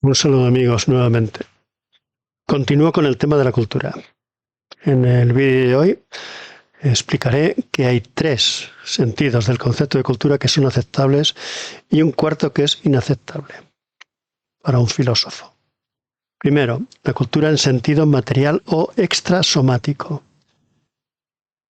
Un saludo amigos nuevamente. Continúo con el tema de la cultura. En el vídeo de hoy explicaré que hay tres sentidos del concepto de cultura que son aceptables y un cuarto que es inaceptable para un filósofo. Primero, la cultura en sentido material o extrasomático.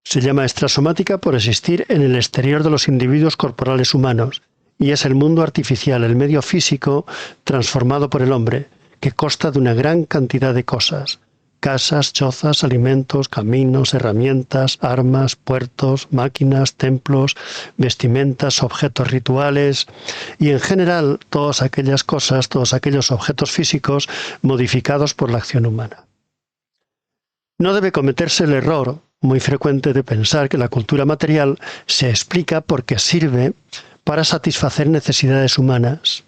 Se llama extrasomática por existir en el exterior de los individuos corporales humanos y es el mundo artificial, el medio físico transformado por el hombre, que consta de una gran cantidad de cosas: casas, chozas, alimentos, caminos, herramientas, armas, puertos, máquinas, templos, vestimentas, objetos rituales y en general todas aquellas cosas, todos aquellos objetos físicos modificados por la acción humana. No debe cometerse el error muy frecuente de pensar que la cultura material se explica porque sirve para satisfacer necesidades humanas.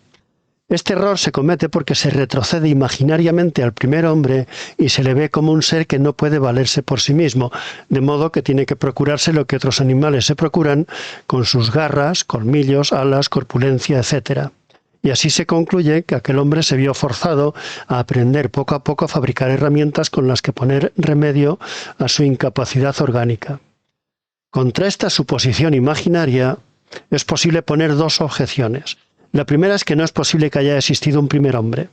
Este error se comete porque se retrocede imaginariamente al primer hombre y se le ve como un ser que no puede valerse por sí mismo, de modo que tiene que procurarse lo que otros animales se procuran con sus garras, colmillos, alas, corpulencia, etc. Y así se concluye que aquel hombre se vio forzado a aprender poco a poco a fabricar herramientas con las que poner remedio a su incapacidad orgánica. Contra esta suposición imaginaria es posible poner dos objeciones. La primera es que no es posible que haya existido un primer hombre,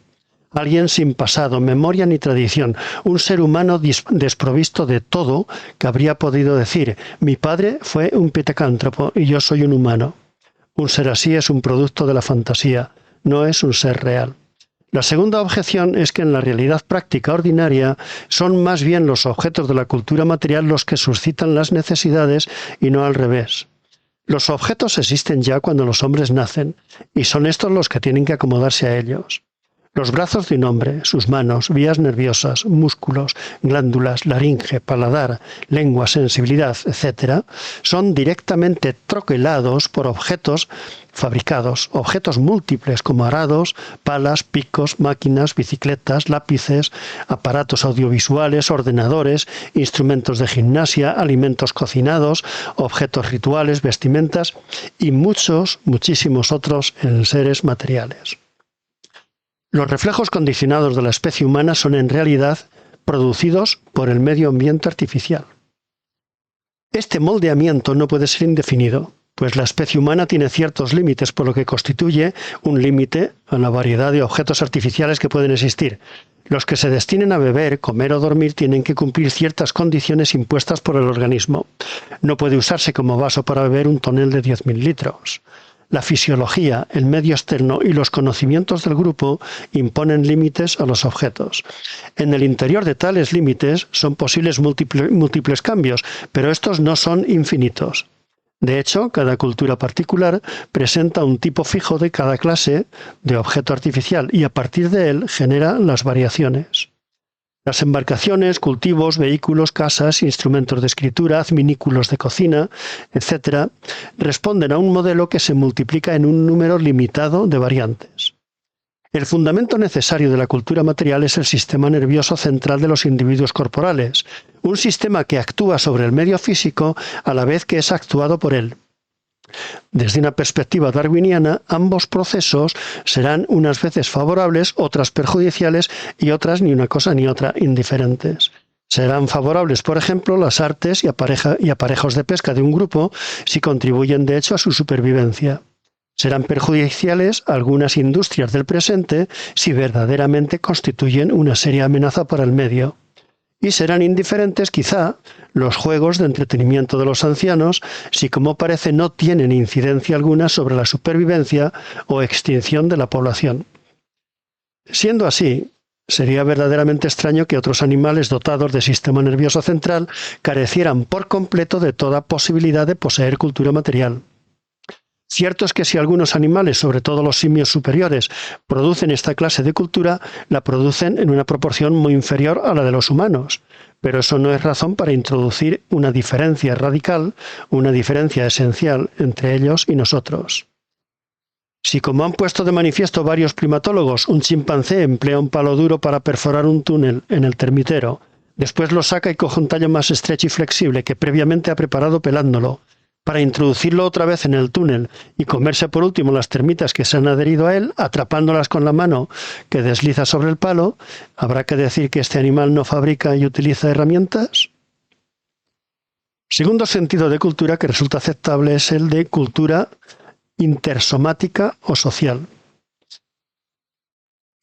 alguien sin pasado, memoria ni tradición, un ser humano desprovisto de todo que habría podido decir: mi padre fue un pitecántropo y yo soy un humano. Un ser así es un producto de la fantasía, no es un ser real. La segunda objeción es que en la realidad práctica ordinaria son más bien los objetos de la cultura material los que suscitan las necesidades y no al revés. Los objetos existen ya cuando los hombres nacen, y son estos los que tienen que acomodarse a ellos. Los brazos de un hombre, sus manos, vías nerviosas, músculos, glándulas, laringe, paladar, lengua, sensibilidad, etc., son directamente troquelados por objetos fabricados, objetos múltiples como arados, palas, picos, máquinas, bicicletas, lápices, aparatos audiovisuales, ordenadores, instrumentos de gimnasia, alimentos cocinados, objetos rituales, vestimentas y muchísimos otros seres materiales. Los reflejos condicionados de la especie humana son en realidad producidos por el medio ambiente artificial. Este moldeamiento no puede ser indefinido, pues la especie humana tiene ciertos límites, por lo que constituye un límite a la variedad de objetos artificiales que pueden existir. Los que se destinen a beber, comer o dormir tienen que cumplir ciertas condiciones impuestas por el organismo. No puede usarse como vaso para beber un tonel de 10.000 litros. La fisiología, el medio externo y los conocimientos del grupo imponen límites a los objetos. En el interior de tales límites son posibles múltiples cambios, pero estos no son infinitos. De hecho, cada cultura particular presenta un tipo fijo de cada clase de objeto artificial y a partir de él genera las variaciones. Las embarcaciones, cultivos, vehículos, casas, instrumentos de escritura, adminículos de cocina, etc., responden a un modelo que se multiplica en un número limitado de variantes. El fundamento necesario de la cultura material es el sistema nervioso central de los individuos corporales, un sistema que actúa sobre el medio físico a la vez que es actuado por él. Desde una perspectiva darwiniana, ambos procesos serán unas veces favorables, otras perjudiciales y otras ni una cosa ni otra, indiferentes. Serán favorables, por ejemplo, las artes y aparejos de pesca de un grupo si contribuyen de hecho a su supervivencia. Serán perjudiciales algunas industrias del presente si verdaderamente constituyen una seria amenaza para el medio. Y serán indiferentes, quizá, los juegos de entretenimiento de los ancianos, si como parece no tienen incidencia alguna sobre la supervivencia o extinción de la población. Siendo así, sería verdaderamente extraño que otros animales dotados de sistema nervioso central carecieran por completo de toda posibilidad de poseer cultura material. Cierto es que si algunos animales, sobre todo los simios superiores, producen esta clase de cultura, la producen en una proporción muy inferior a la de los humanos, pero eso no es razón para introducir una diferencia radical, una diferencia esencial entre ellos y nosotros. Si, como han puesto de manifiesto varios primatólogos, un chimpancé emplea un palo duro para perforar un túnel en el termitero, después lo saca y coge un tallo más estrecho y flexible que previamente ha preparado pelándolo, para introducirlo otra vez en el túnel y comerse por último las termitas que se han adherido a él, atrapándolas con la mano que desliza sobre el palo, ¿habrá que decir que este animal no fabrica y utiliza herramientas? Segundo sentido de cultura que resulta aceptable es el de cultura intersomática o social.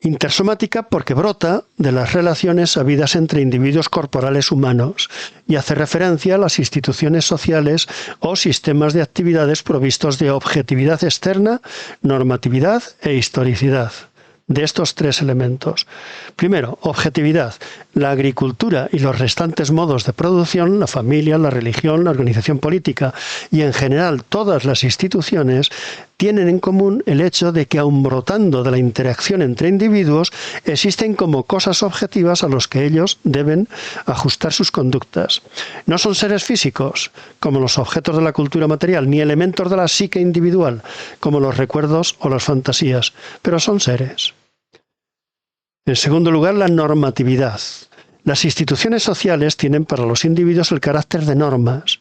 Intersomática porque brota de las relaciones habidas entre individuos corporales humanos y hace referencia a las instituciones sociales o sistemas de actividades provistos de objetividad externa, normatividad e historicidad. De estos tres elementos. Primero, objetividad. La agricultura y los restantes modos de producción, la familia, la religión, la organización política y en general todas las instituciones tienen en común el hecho de que aun brotando de la interacción entre individuos existen como cosas objetivas a los que ellos deben ajustar sus conductas. No son seres físicos, como los objetos de la cultura material, ni elementos de la psique individual, como los recuerdos o las fantasías, pero son seres. En segundo lugar, la normatividad. Las instituciones sociales tienen para los individuos el carácter de normas,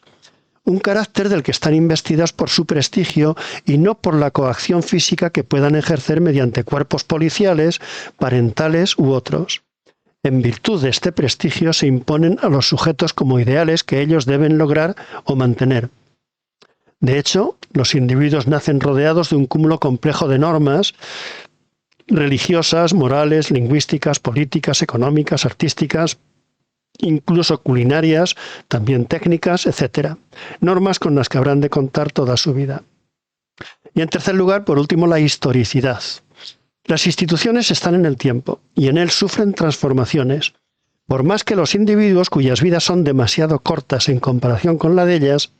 un carácter del que están investidas por su prestigio y no por la coacción física que puedan ejercer mediante cuerpos policiales, parentales u otros. En virtud de este prestigio se imponen a los sujetos como ideales que ellos deben lograr o mantener. De hecho, los individuos nacen rodeados de un cúmulo complejo de normas religiosas, morales, lingüísticas, políticas, económicas, artísticas, incluso culinarias, también técnicas, etc. Normas con las que habrán de contar toda su vida. Y en tercer lugar, por último, la historicidad. Las instituciones están en el tiempo y en él sufren transformaciones. Por más que los individuos cuyas vidas son demasiado cortas en comparación con la de ellas,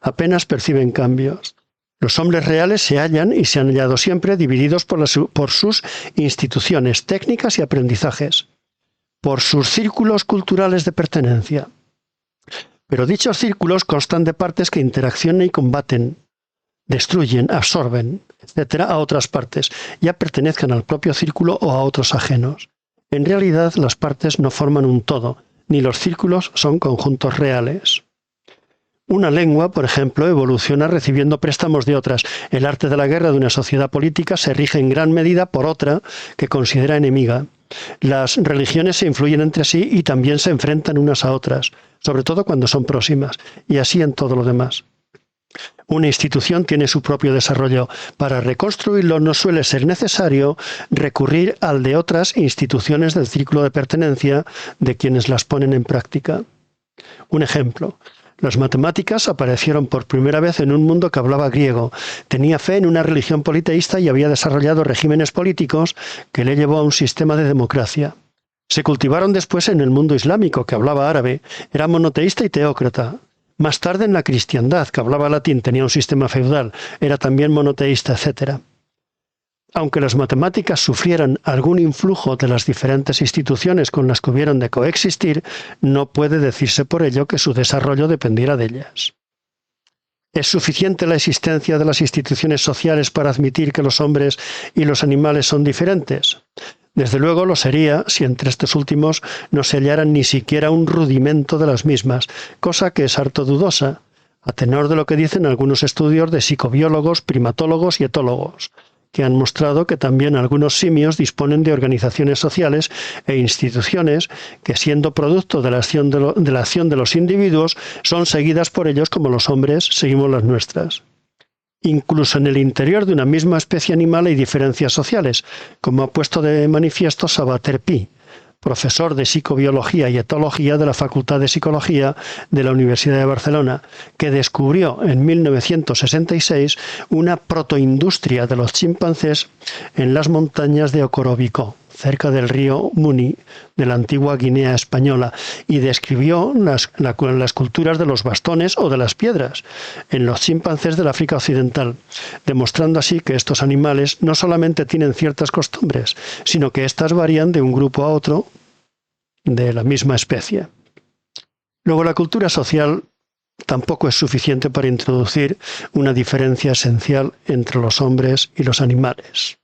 apenas perciben cambios. Los hombres reales se hallan y se han hallado siempre divididos por sus instituciones, técnicas y aprendizajes, por sus círculos culturales de pertenencia. Pero dichos círculos constan de partes que interaccionan y combaten, destruyen, absorben, etc. a otras partes, ya pertenezcan al propio círculo o a otros ajenos. En realidad, las partes no forman un todo, ni los círculos son conjuntos reales. Una lengua, por ejemplo, evoluciona recibiendo préstamos de otras. El arte de la guerra de una sociedad política se rige en gran medida por otra que considera enemiga. Las religiones se influyen entre sí y también se enfrentan unas a otras, sobre todo cuando son próximas, y así en todo lo demás. Una institución tiene su propio desarrollo. Para reconstruirlo no suele ser necesario recurrir al de otras instituciones del círculo de pertenencia de quienes las ponen en práctica. Un ejemplo. Las matemáticas aparecieron por primera vez en un mundo que hablaba griego, tenía fe en una religión politeísta y había desarrollado regímenes políticos que le llevó a un sistema de democracia. Se cultivaron después en el mundo islámico, que hablaba árabe, era monoteísta y teócrata. Más tarde en la cristiandad, que hablaba latín, tenía un sistema feudal, era también monoteísta, etc. Aunque las matemáticas sufrieran algún influjo de las diferentes instituciones con las que hubieron de coexistir, no puede decirse por ello que su desarrollo dependiera de ellas. ¿Es suficiente la existencia de las instituciones sociales para admitir que los hombres y los animales son diferentes? Desde luego lo sería si entre estos últimos no se hallaran ni siquiera un rudimento de las mismas, cosa que es harto dudosa, a tenor de lo que dicen algunos estudios de psicobiólogos, primatólogos y etólogos, que han mostrado que también algunos simios disponen de organizaciones sociales e instituciones que, siendo producto de la acción de los individuos, son seguidas por ellos como los hombres seguimos las nuestras. Incluso en el interior de una misma especie animal hay diferencias sociales, como ha puesto de manifiesto Savater Pi, profesor de psicobiología y etología de la Facultad de Psicología de la Universidad de Barcelona, que descubrió en 1966 una protoindustria de los chimpancés en las montañas de Ocorobicó, cerca del río Muni, de la antigua Guinea española, y describió las culturas de los bastones o de las piedras en los chimpancés del África Occidental, demostrando así que estos animales no solamente tienen ciertas costumbres, sino que éstas varían de un grupo a otro de la misma especie. Luego, la cultura social tampoco es suficiente para introducir una diferencia esencial entre los hombres y los animales.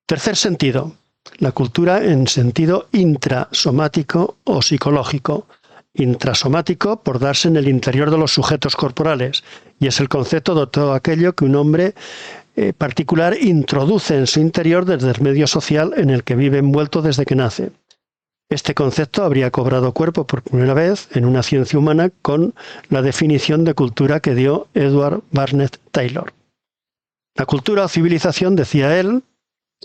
Tercer sentido, la cultura en sentido intrasomático o psicológico. intrasomático por darse en el interior de los sujetos corporales, y es el concepto de todo aquello que un hombre particular introduce en su interior desde el medio social en el que vive envuelto desde que nace. Este concepto habría cobrado cuerpo por primera vez en una ciencia humana con la definición de cultura que dio Edward Barnett Taylor. La cultura o civilización, decía él,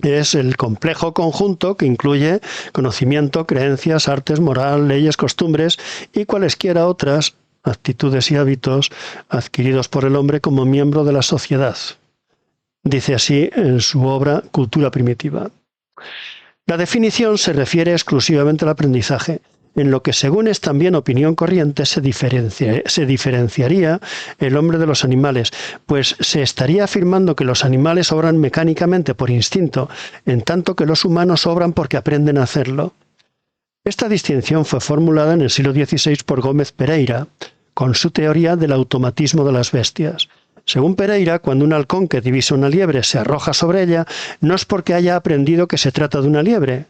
es el complejo conjunto que incluye conocimiento, creencias, artes, moral, leyes, costumbres y cualesquiera otras actitudes y hábitos adquiridos por el hombre como miembro de la sociedad. Dice así en su obra Cultura primitiva. La definición se refiere exclusivamente al aprendizaje, en lo que según es también opinión corriente se diferenciaría el hombre de los animales, pues se estaría afirmando que los animales obran mecánicamente por instinto, en tanto que los humanos obran porque aprenden a hacerlo. Esta distinción fue formulada en el siglo XVI por Gómez Pereira, con su teoría del automatismo de las bestias. Según Pereira, cuando un halcón que divisa una liebre se arroja sobre ella, no es porque haya aprendido que se trata de una liebre,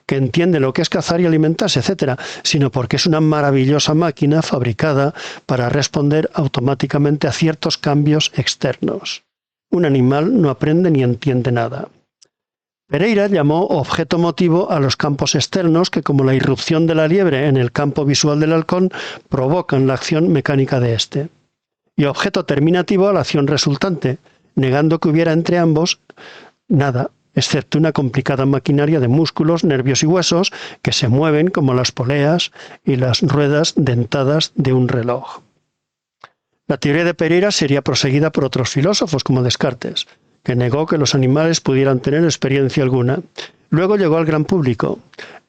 que entiende lo que es cazar y alimentarse, etc., sino porque es una maravillosa máquina fabricada para responder automáticamente a ciertos cambios externos. Un animal no aprende ni entiende nada. Pereira llamó objeto motivo a los campos externos que, como la irrupción de la liebre en el campo visual del halcón, provocan la acción mecánica de éste. Y objeto terminativo a la acción resultante, negando que hubiera entre ambos nada, excepto una complicada maquinaria de músculos, nervios y huesos que se mueven como las poleas y las ruedas dentadas de un reloj. La teoría de Pereira sería proseguida por otros filósofos como Descartes, que negó que los animales pudieran tener experiencia alguna. Luego llegó al gran público.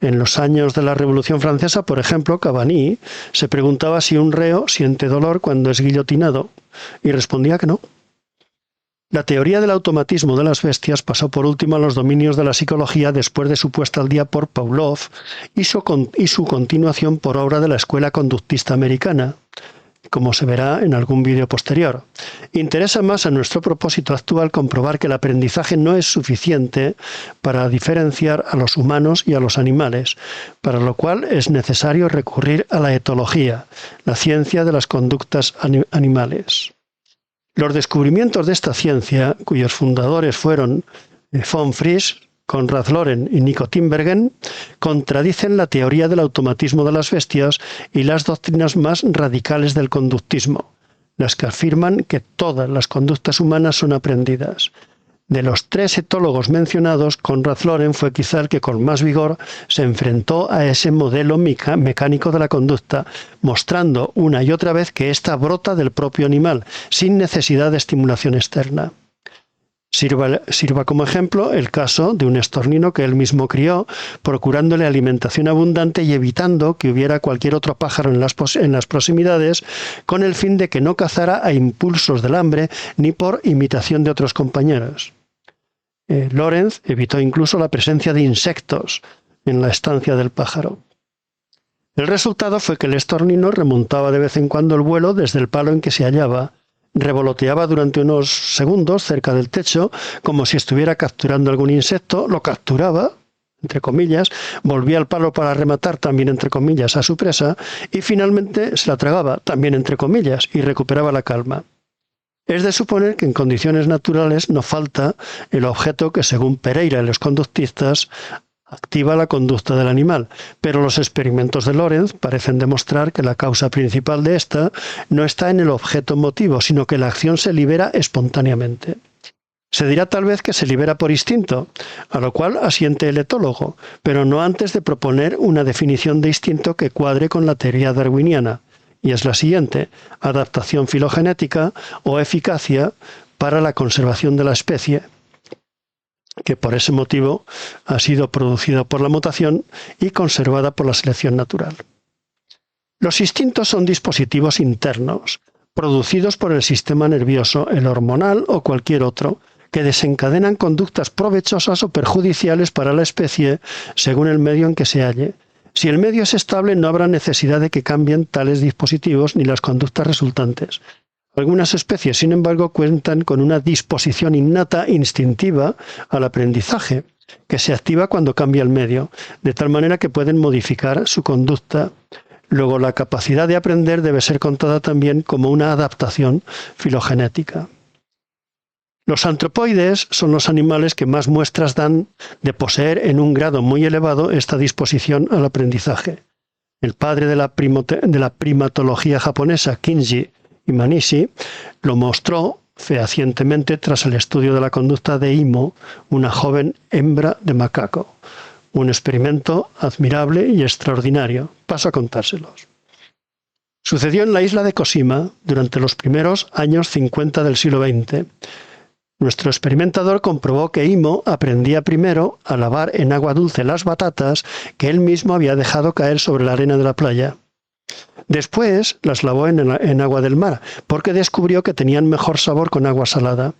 En los años de la Revolución Francesa, por ejemplo, Cavani se preguntaba si un reo siente dolor cuando es guillotinado, y respondía que no. La teoría del automatismo de las bestias pasó por último a los dominios de la psicología después de su puesta al día por Pavlov y su continuación por obra de la escuela conductista americana, como se verá en algún vídeo posterior. Interesa más a nuestro propósito actual comprobar que el aprendizaje no es suficiente para diferenciar a los humanos y a los animales, para lo cual es necesario recurrir a la etología, la ciencia de las conductas animales. Los descubrimientos de esta ciencia, cuyos fundadores fueron von Fries, Konrad Lorenz y Nico Tinbergen, contradicen la teoría del automatismo de las bestias y las doctrinas más radicales del conductismo, las que afirman que todas las conductas humanas son aprendidas. De los tres etólogos mencionados, Konrad Lorenz fue quizá el que con más vigor se enfrentó a ese modelo mecánico de la conducta, mostrando una y otra vez que ésta brota del propio animal, sin necesidad de estimulación externa. Sirva como ejemplo el caso de un estornino que él mismo crió, procurándole alimentación abundante y evitando que hubiera cualquier otro pájaro en las proximidades, con el fin de que no cazara a impulsos del hambre ni por imitación de otros compañeros. Lorenz evitó incluso la presencia de insectos en la estancia del pájaro. El resultado fue que el estornino remontaba de vez en cuando el vuelo desde el palo en que se hallaba, revoloteaba durante unos segundos cerca del techo, como si estuviera capturando algún insecto, lo capturaba, entre comillas, volvía al palo para rematar, también entre comillas, a su presa, y finalmente se la tragaba, también entre comillas, y recuperaba la calma. Es de suponer que en condiciones naturales no falta el objeto que, según Pereira y los conductistas, activa la conducta del animal, pero los experimentos de Lorenz parecen demostrar que la causa principal de esta no está en el objeto motivo, sino que la acción se libera espontáneamente. Se dirá tal vez que se libera por instinto, a lo cual asiente el etólogo, pero no antes de proponer una definición de instinto que cuadre con la teoría darwiniana, y es la siguiente: adaptación filogenética o eficacia para la conservación de la especie, que por ese motivo ha sido producida por la mutación y conservada por la selección natural. Los instintos son dispositivos internos, producidos por el sistema nervioso, el hormonal o cualquier otro, que desencadenan conductas provechosas o perjudiciales para la especie según el medio en que se halle. Si el medio es estable, no habrá necesidad de que cambien tales dispositivos ni las conductas resultantes. Algunas especies, sin embargo, cuentan con una disposición innata instintiva al aprendizaje, que se activa cuando cambia el medio, de tal manera que pueden modificar su conducta, Luego, la capacidad de aprender debe ser contada también como una adaptación filogenética. Los antropoides son los animales que más muestras dan de poseer en un grado muy elevado esta disposición al aprendizaje. El padre de la primatología japonesa, Kinji Imanishi, lo mostró fehacientemente tras el estudio de la conducta de Imo, una joven hembra de macaco. Un experimento admirable y extraordinario. Paso a contárselos. Sucedió en la isla de Kosima durante los primeros años 50 del siglo XX. Nuestro experimentador comprobó que Imo aprendía primero a lavar en agua dulce las batatas que él mismo había dejado caer sobre la arena de la playa. Después las lavó en agua del mar, porque descubrió que tenían mejor sabor con agua salada.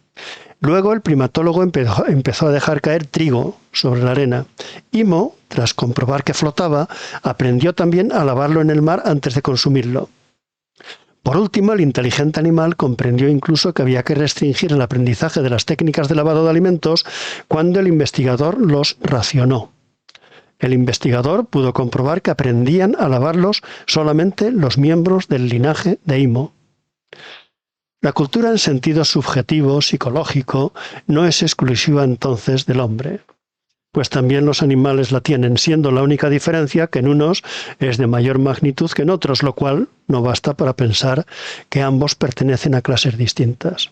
Luego el primatólogo empezó a dejar caer trigo sobre la arena. Imo, tras comprobar que flotaba, aprendió también a lavarlo en el mar antes de consumirlo. Por último, el inteligente animal comprendió incluso que había que restringir el aprendizaje de las técnicas de lavado de alimentos cuando el investigador los racionó. El investigador pudo comprobar que aprendían a lavarlos solamente los miembros del linaje de Imo. La cultura en sentido subjetivo, psicológico, no es exclusiva entonces del hombre, pues también los animales la tienen, siendo la única diferencia que en unos es de mayor magnitud que en otros, lo cual no basta para pensar que ambos pertenecen a clases distintas.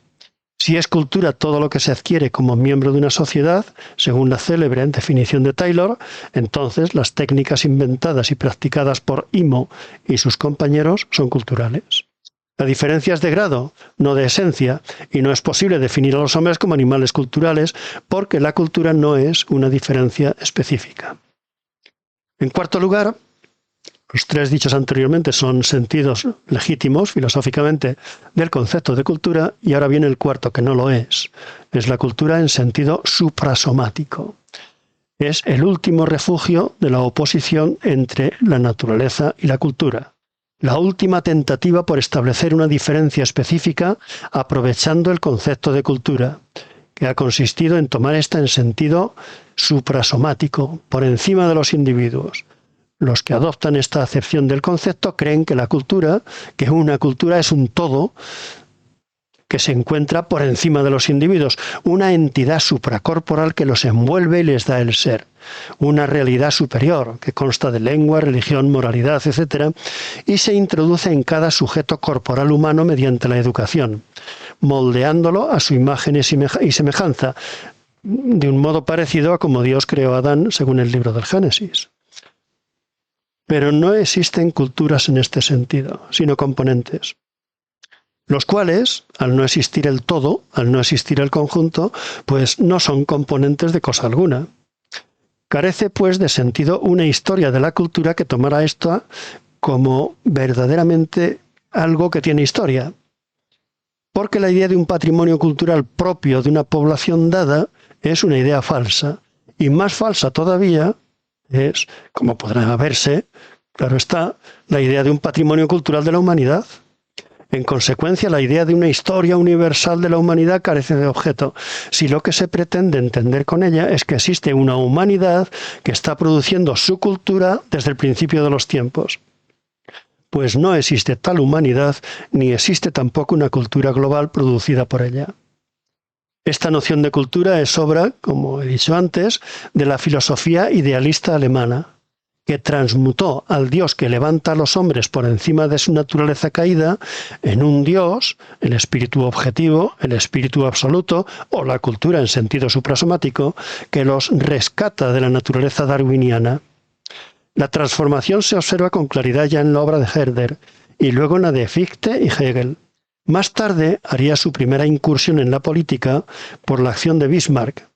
Si es cultura todo lo que se adquiere como miembro de una sociedad, según la célebre definición de Taylor, entonces las técnicas inventadas y practicadas por Imo y sus compañeros son culturales. La diferencia es de grado, no de esencia, y no es posible definir a los hombres como animales culturales porque la cultura no es una diferencia específica. En cuarto lugar, los tres dichos anteriormente son sentidos legítimos, filosóficamente, del concepto de cultura, y ahora viene el cuarto, que no lo es. Es la cultura en sentido suprasomático. Es el último refugio de la oposición entre la naturaleza y la cultura. La última tentativa por establecer una diferencia específica aprovechando el concepto de cultura, que ha consistido en tomar esta en sentido suprasomático, por encima de los individuos. Los que adoptan esta acepción del concepto creen que una cultura es un todo que se encuentra por encima de los individuos, una entidad supracorporal que los envuelve y les da el ser, una realidad superior que consta de lengua, religión, moralidad, etc., y se introduce en cada sujeto corporal humano mediante la educación, moldeándolo a su imagen y semejanza, de un modo parecido a como Dios creó a Adán según el libro del Génesis. Pero no existen culturas en este sentido, sino componentes, los cuales, al no existir el todo, al no existir el conjunto, pues no son componentes de cosa alguna. Carece, pues, de sentido una historia de la cultura que tomara esto como verdaderamente algo que tiene historia. Porque la idea de un patrimonio cultural propio de una población dada es una idea falsa. Y más falsa todavía es, como podrá verse, claro está, la idea de un patrimonio cultural de la humanidad. En consecuencia, la idea de una historia universal de la humanidad carece de objeto, si lo que se pretende entender con ella es que existe una humanidad que está produciendo su cultura desde el principio de los tiempos. Pues no existe tal humanidad, ni existe tampoco una cultura global producida por ella. Esta noción de cultura es obra, como he dicho antes, de la filosofía idealista alemana, que transmutó al Dios que levanta a los hombres por encima de su naturaleza caída en un Dios, el espíritu objetivo, el espíritu absoluto, o la cultura en sentido suprasomático, que los rescata de la naturaleza darwiniana. La transformación se observa con claridad ya en la obra de Herder, y luego en la de Fichte y Hegel. Más tarde haría su primera incursión en la política por la acción de Bismarck,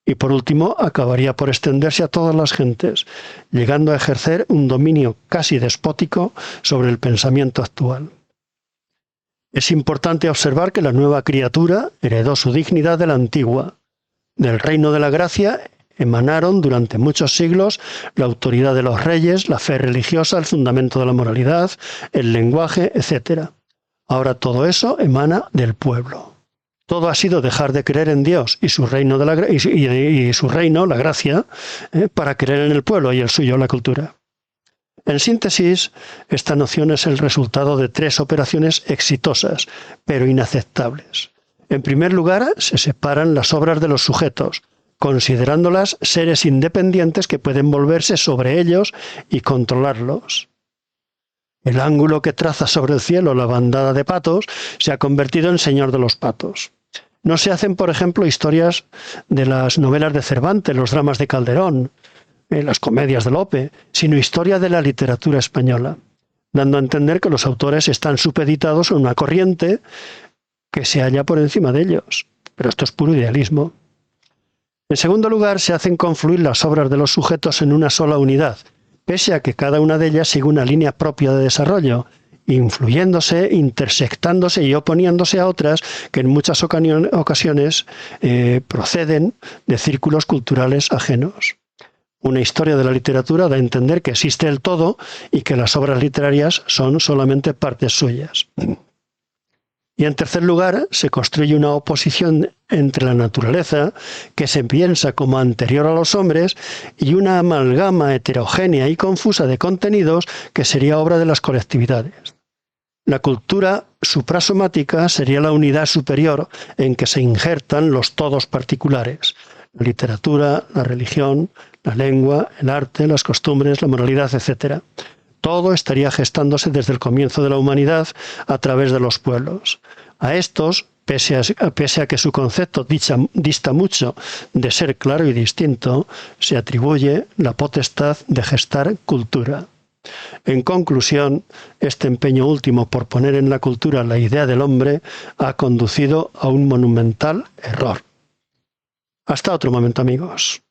y por último acabaría por extenderse a todas las gentes, llegando a ejercer un dominio casi despótico sobre el pensamiento actual. Es importante observar que la nueva criatura heredó su dignidad de la antigua. Del reino de la gracia emanaron durante muchos siglos la autoridad de los reyes, la fe religiosa, el fundamento de la moralidad, el lenguaje, etc. Ahora todo eso emana del pueblo. Todo ha sido dejar de creer en Dios y su reino, la gracia, para creer en el pueblo y el suyo, la cultura. En síntesis, esta noción es el resultado de tres operaciones exitosas, pero inaceptables. En primer lugar, se separan las obras de los sujetos, considerándolas seres independientes que pueden volverse sobre ellos y controlarlos. El ángulo que traza sobre el cielo la bandada de patos se ha convertido en señor de los patos. No se hacen, por ejemplo, historias de las novelas de Cervantes, los dramas de Calderón, las comedias de Lope, sino historia de la literatura española, dando a entender que los autores están supeditados a una corriente que se halla por encima de ellos. Pero esto es puro idealismo. En segundo lugar, se hacen confluir las obras de los sujetos en una sola unidad, pese a que cada una de ellas sigue una línea propia de desarrollo, influyéndose, intersectándose y oponiéndose a otras que en muchas ocasiones proceden de círculos culturales ajenos. Una historia de la literatura da a entender que existe el todo y que las obras literarias son solamente partes suyas. Y en tercer lugar, se construye una oposición entre la naturaleza, que se piensa como anterior a los hombres, y una amalgama heterogénea y confusa de contenidos que sería obra de las colectividades. La cultura suprasomática sería la unidad superior en que se injertan los todos particulares: la literatura, la religión, la lengua, el arte, las costumbres, la moralidad, etc. Todo estaría gestándose desde el comienzo de la humanidad a través de los pueblos. A estos, pese a que su concepto dista mucho de ser claro y distinto, se atribuye la potestad de gestar cultura. En conclusión, este empeño último por poner en la cultura la idea del hombre ha conducido a un monumental error. Hasta otro momento, amigos.